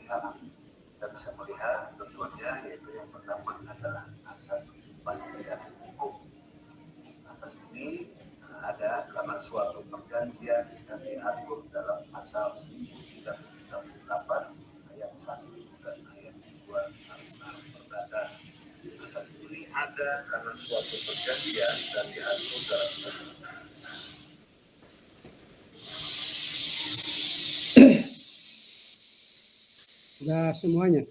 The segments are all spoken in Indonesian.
pihak. Kita bisa melihat tentunya yaitu yang pertama adalah asas kepastian hukum. Asas ini ada karena suatu perjanjian yang diatur dalam pasal 1338 ayat 1 dan ayat 2 tentang perdata. Asas ini ada karena suatu perjanjian dan diatur dalam sudah semuanya.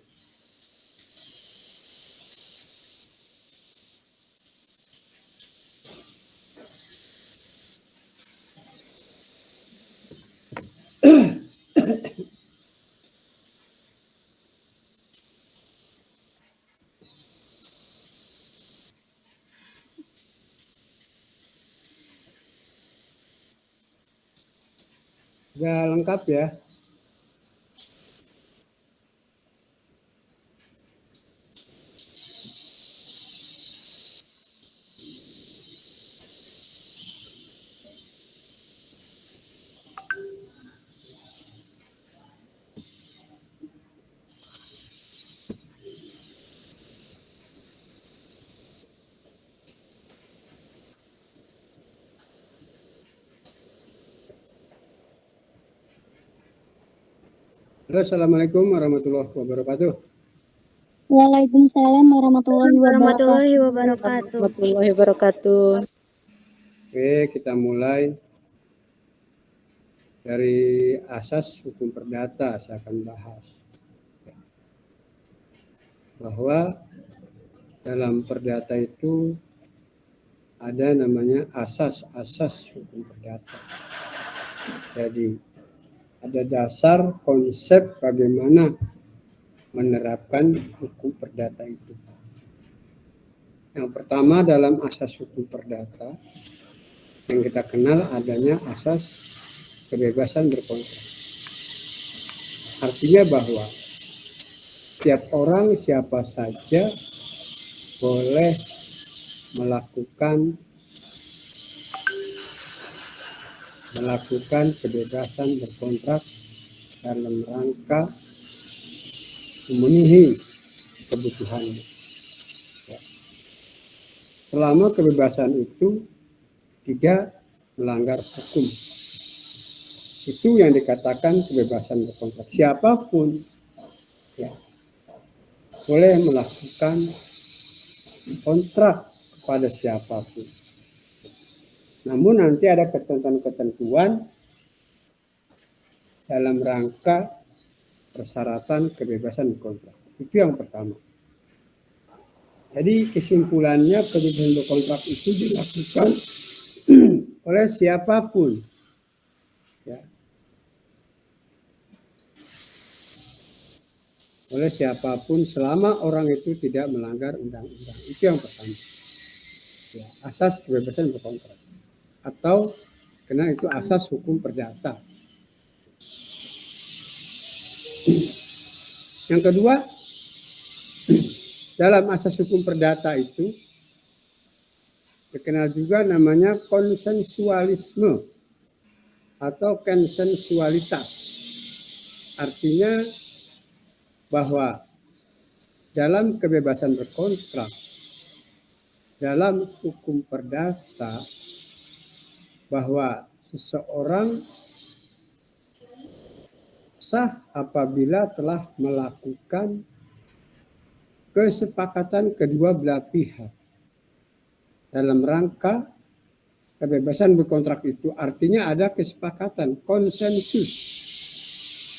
Sudah lengkap ya. Halo, assalamualaikum warahmatullahi wabarakatuh. Waalaikumsalam warahmatullahi wabarakatuh. Oke, kita mulai dari asas hukum perdata. Saya akan bahas bahwa dalam perdata itu ada namanya asas-asas hukum perdata. Jadi ada dasar konsep bagaimana menerapkan hukum perdata itu. Yang pertama dalam asas hukum perdata yang kita kenal adanya asas kebebasan berkontrak. Artinya bahwa setiap orang siapa saja boleh melakukan kebebasan berkontrak dalam rangka memenuhi kebutuhannya. Ya. Selama kebebasan itu tidak melanggar hukum. Itu yang dikatakan kebebasan berkontrak. Siapapun ya, boleh melakukan kontrak kepada siapapun. Namun nanti ada ketentuan-ketentuan dalam rangka persyaratan kebebasan berkontrak. Itu yang pertama. Jadi kesimpulannya kebebasan berkontrak itu dilakukan oleh siapapun. Ya. Oleh siapapun selama orang itu tidak melanggar undang-undang. Itu yang pertama. Ya, asas kebebasan berkontrak. Atau karena itu asas hukum perdata. Yang kedua, dalam asas hukum perdata itu dikenal juga namanya konsensualisme atau konsensualitas. Artinya bahwa dalam kebebasan berkontrak, dalam hukum perdata, bahwa seseorang sah apabila telah melakukan kesepakatan kedua belah pihak dalam rangka kebebasan berkontrak itu. Artinya ada kesepakatan, konsensus,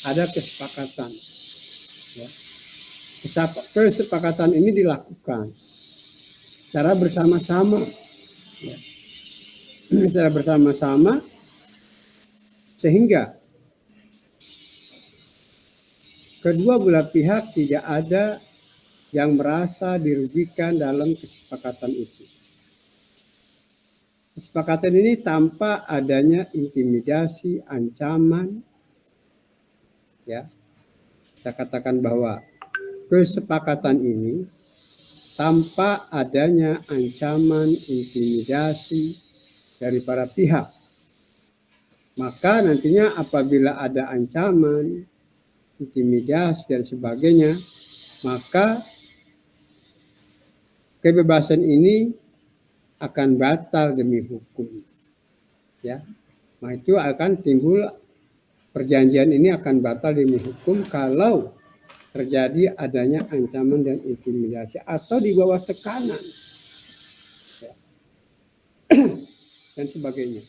ada kesepakatan. Ya. Kesepakatan ini dilakukan secara bersama-sama. Ya. Secara bersama-sama sehingga kedua belah pihak tidak ada yang merasa dirugikan dalam kesepakatan itu. Kesepakatan ini tanpa adanya intimidasi, ancaman. Ya. Kita katakan bahwa kesepakatan ini tanpa adanya ancaman, intimidasi dari para pihak. Maka nantinya apabila ada ancaman, intimidasi dan sebagainya, maka kebebasan ini akan batal demi hukum. Ya, nah itu akan timbul, perjanjian ini akan batal demi hukum kalau terjadi adanya ancaman dan intimidasi atau di bawah tekanan, ya, dan sebagainya.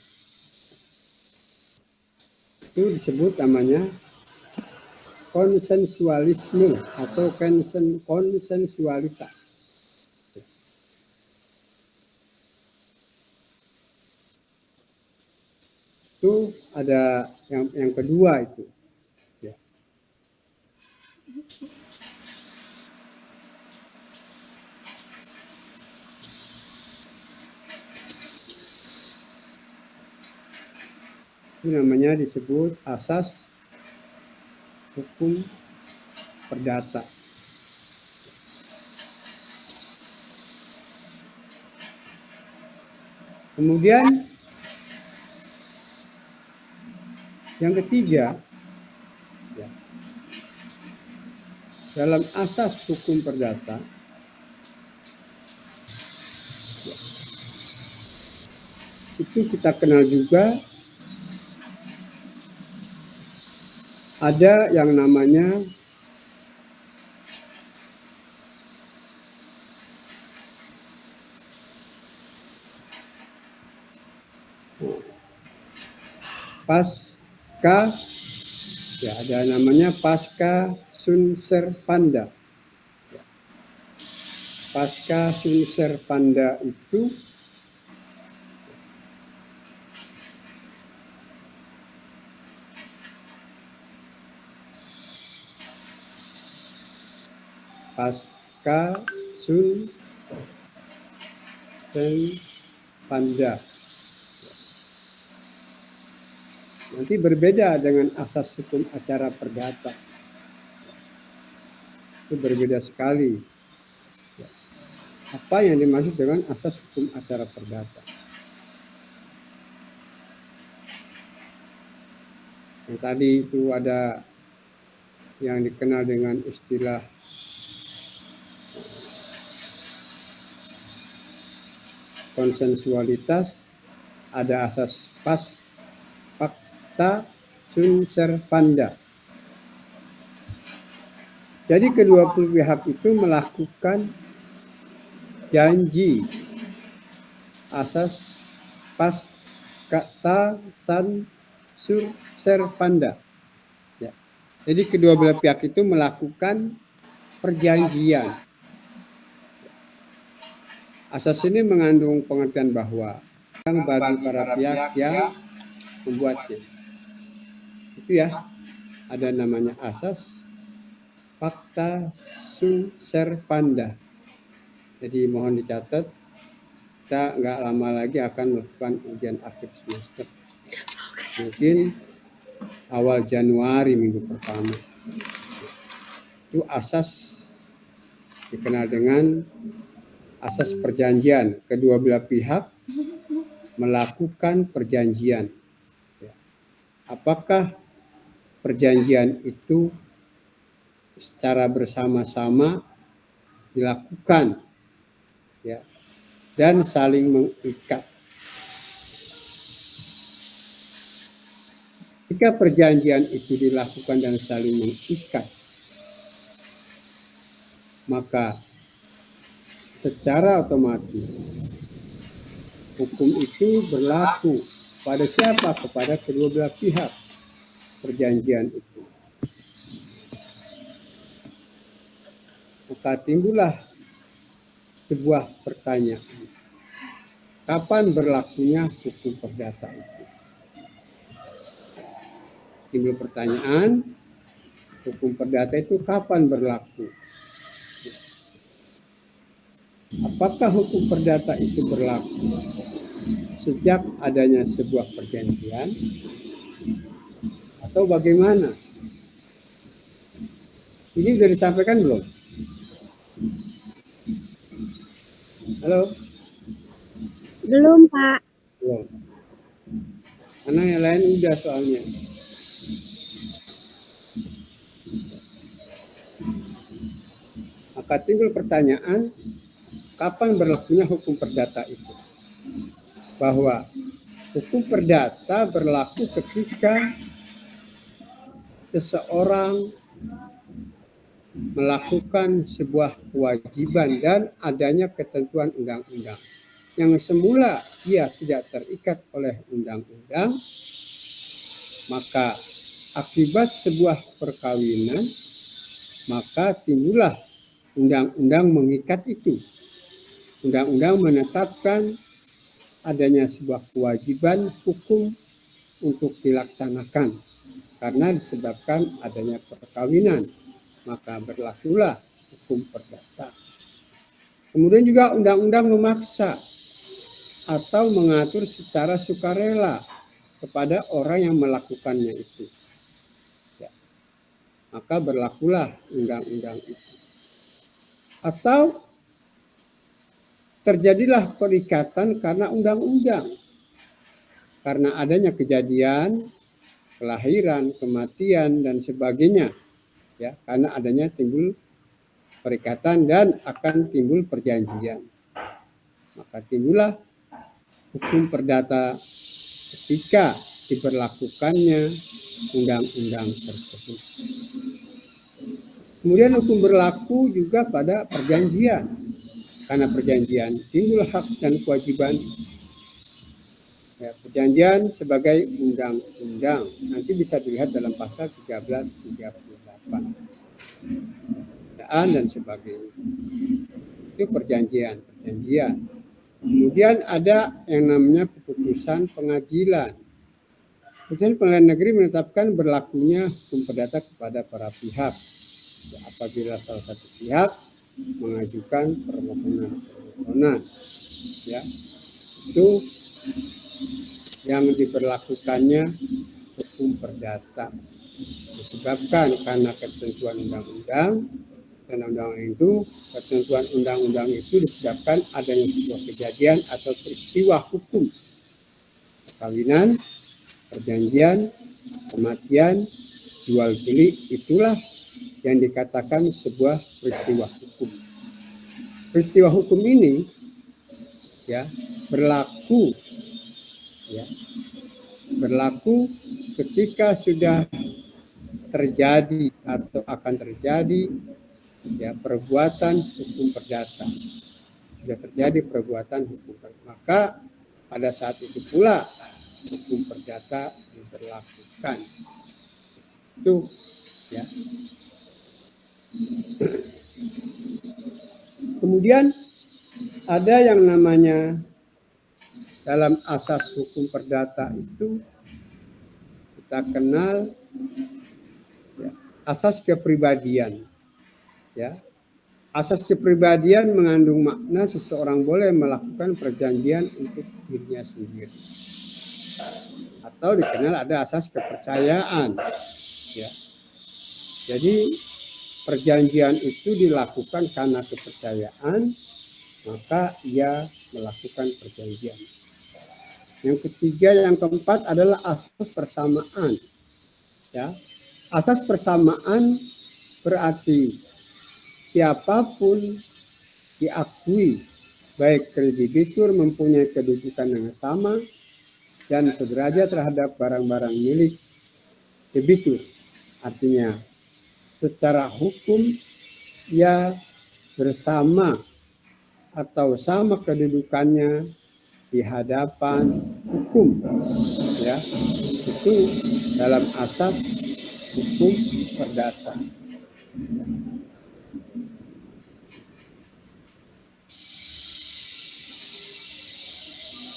Itu disebut namanya konsensualisme atau konsensualitas. Itu ada yang kedua itu. Ya. Itu namanya disebut asas hukum perdata. Kemudian yang ketiga, ya, dalam asas hukum perdata, ya, itu kita kenal juga ada yang namanya pasca, ya, ada namanya pasca sunt servanda. Ya. Pasca sunt servanda itu pasca sunt servanda. Nanti berbeda dengan asas hukum acara perdata. Itu berbeda sekali. Apa yang dimaksud dengan asas hukum acara perdata? Yang tadi itu ada yang dikenal dengan istilah konsensualitas, ada asas fakta sunt servanda. Jadi kedua pihak itu melakukan janji asas fakta sunt servanda. Ya. Jadi kedua belah pihak itu melakukan perjanjian. Asas ini mengandung pengertian bahwa bagi para pihak yang membuatnya. Itu ya, ada namanya asas fakta sunt servanda. Jadi mohon dicatat, kita nggak lama lagi akan melakukan ujian akhir semester. Mungkin awal Januari minggu pertama. Itu asas dikenal dengan asas perjanjian. Kedua belah pihak melakukan perjanjian. Apakah perjanjian itu secara bersama-sama dilakukan, ya, dan saling mengikat. Jika perjanjian itu dilakukan dan saling mengikat, maka secara otomatis hukum itu berlaku pada siapa? Kepada kedua belah pihak perjanjian itu. Maka timbullah sebuah pertanyaan. Kapan berlakunya hukum perdata itu? Timbul pertanyaan, hukum perdata itu kapan berlaku? Apakah hukum perdata itu berlaku sejak adanya sebuah perjanjian atau bagaimana? Ini sudah disampaikan belum? Halo? Belum, Pak. Belum. Karena yang lain udah soalnya. Maka timbul pertanyaan, kapan berlakunya hukum perdata itu? Bahwa hukum perdata berlaku ketika seseorang melakukan sebuah kewajiban dan adanya ketentuan undang-undang. Yang semula dia tidak terikat oleh undang-undang, maka akibat sebuah perkawinan, maka timbullah undang-undang mengikat itu. Undang-undang menetapkan adanya sebuah kewajiban hukum untuk dilaksanakan karena disebabkan adanya perkawinan, maka berlakulah hukum perdata. Kemudian juga undang-undang memaksa atau mengatur secara sukarela kepada orang yang melakukannya itu. Ya. Maka berlakulah undang-undang itu. Atau terjadilah perikatan karena undang-undang. Karena adanya kejadian, kelahiran, kematian, dan sebagainya. Ya, karena adanya timbul perikatan dan akan timbul perjanjian. Maka timbullah hukum perdata ketika diberlakukannya undang-undang tersebut. Kemudian hukum berlaku juga pada perjanjian. Karena perjanjian timbul hak dan kewajiban. Ya, perjanjian sebagai undang-undang. Nanti bisa dilihat dalam pasal 1338. Dan sebagainya. Itu perjanjian. Kemudian ada yang namanya keputusan pengadilan. Keputusan pengadilan negeri menetapkan berlakunya hukum perdata kepada para pihak. Ya, apabila salah satu pihak mengajukan permohonan, ya, itu yang diberlakukannya hukum perdata. Disebabkan karena ketentuan undang-undang. Ketentuan undang-undang itu disebabkan adanya sebuah kejadian atau peristiwa hukum. Perkawinan, perjanjian, kematian, jual beli, itulah yang dikatakan sebuah peristiwa hukum. Peristiwa hukum ini ya berlaku ketika sudah terjadi atau akan terjadi ya perbuatan hukum perdata. Sudah terjadi perbuatan hukum perdata, maka pada saat itu pula hukum perdata diberlakukan. Itu ya. Kemudian ada yang namanya dalam asas hukum perdata itu kita kenal ya, asas kepribadian. Ya, asas kepribadian mengandung makna seseorang boleh melakukan perjanjian untuk dirinya sendiri. Atau dikenal ada asas kepercayaan. Ya. Jadi perjanjian itu dilakukan karena kepercayaan, maka ia melakukan perjanjian. Yang ketiga, yang keempat adalah asas persamaan. Ya, asas persamaan berarti siapapun diakui, baik kreditur mempunyai kedudukan yang sama dan sederajat terhadap barang-barang milik debitur. Artinya, secara hukum ia bersama atau sama kedudukannya di hadapan hukum. Ya, itu dalam asas hukum perdata.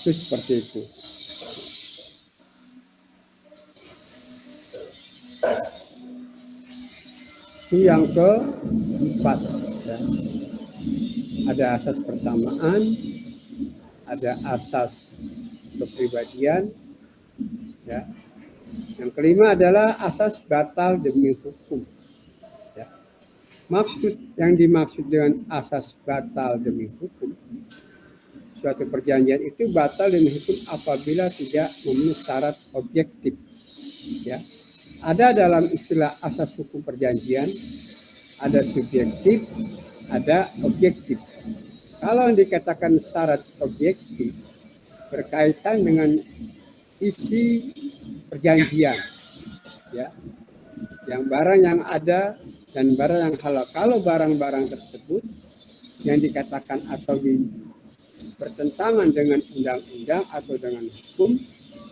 Itu seperti itu. Itu yang keempat. Ya. Ada asas persamaan, ada asas kepribadian. Ya. Yang kelima adalah asas batal demi hukum. Ya. Yang dimaksud dengan asas batal demi hukum, suatu perjanjian itu batal demi hukum apabila tidak memenuhi syarat objektif. Ya. Ada dalam istilah asas hukum perjanjian, ada subjektif, ada objektif. Kalau yang dikatakan syarat objektif berkaitan dengan isi perjanjian, ya, yang barang yang ada dan barang yang halal. Kalau barang-barang tersebut yang dikatakan atau bertentangan dengan undang-undang atau dengan hukum,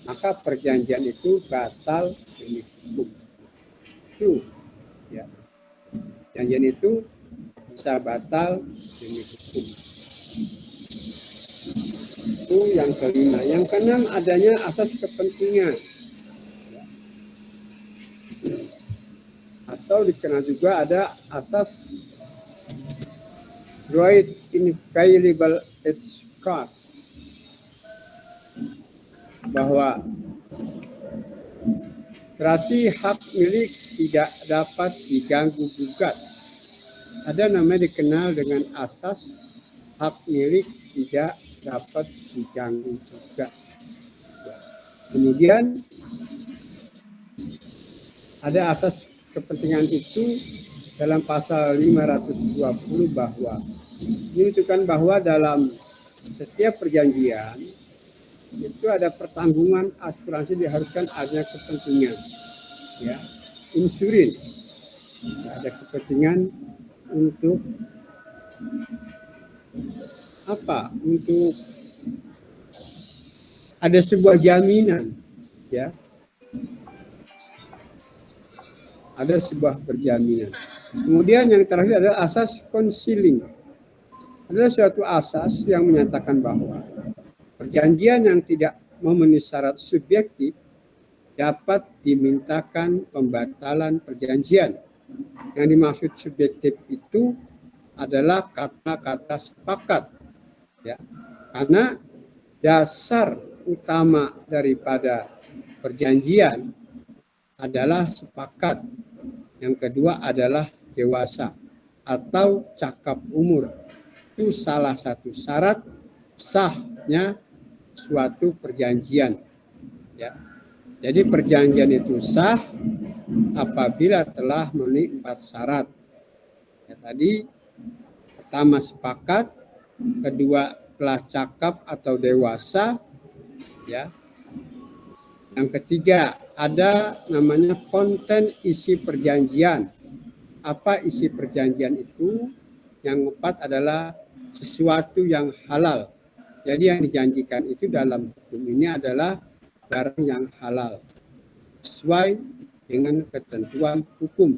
maka perjanjian itu batal demi hukum. Itu, ya, perjanjian itu bisa batal demi hukum. Itu yang kelima. Yang keenam, adanya asas kepentingan, atau dikenal juga ada asas right inviolable etikot, bahwa berarti hak milik tidak dapat diganggu gugat. Ada namanya dikenal dengan asas hak milik tidak dapat diganggu gugat. Kemudian ada asas kepentingan itu dalam pasal 520 bahwa menunjukkan bahwa dalam setiap perjanjian itu ada pertanggungan asuransi, diharuskan adanya kepentingan, ya, insurin, ada kepentingan untuk apa? Untuk ada sebuah jaminan, ya, ada sebuah perjaminan. Kemudian yang terakhir adalah asas concealing. Adalah suatu asas yang menyatakan bahwa perjanjian yang tidak memenuhi syarat subjektif dapat dimintakan pembatalan perjanjian. Yang dimaksud subjektif itu adalah kata-kata sepakat, ya, karena dasar utama daripada perjanjian adalah sepakat. Yang kedua adalah dewasa atau cakap umur. Itu salah satu syarat sahnya suatu perjanjian, ya. Jadi perjanjian itu sah apabila telah memenuhi 4 syarat. Ya, tadi pertama sepakat, kedua telah cakap atau dewasa, ya. Yang ketiga ada namanya konten isi perjanjian. Apa isi perjanjian itu? Yang keempat adalah sesuatu yang halal. Jadi yang dijanjikan itu dalam hukum ini adalah barang yang halal sesuai dengan ketentuan hukum.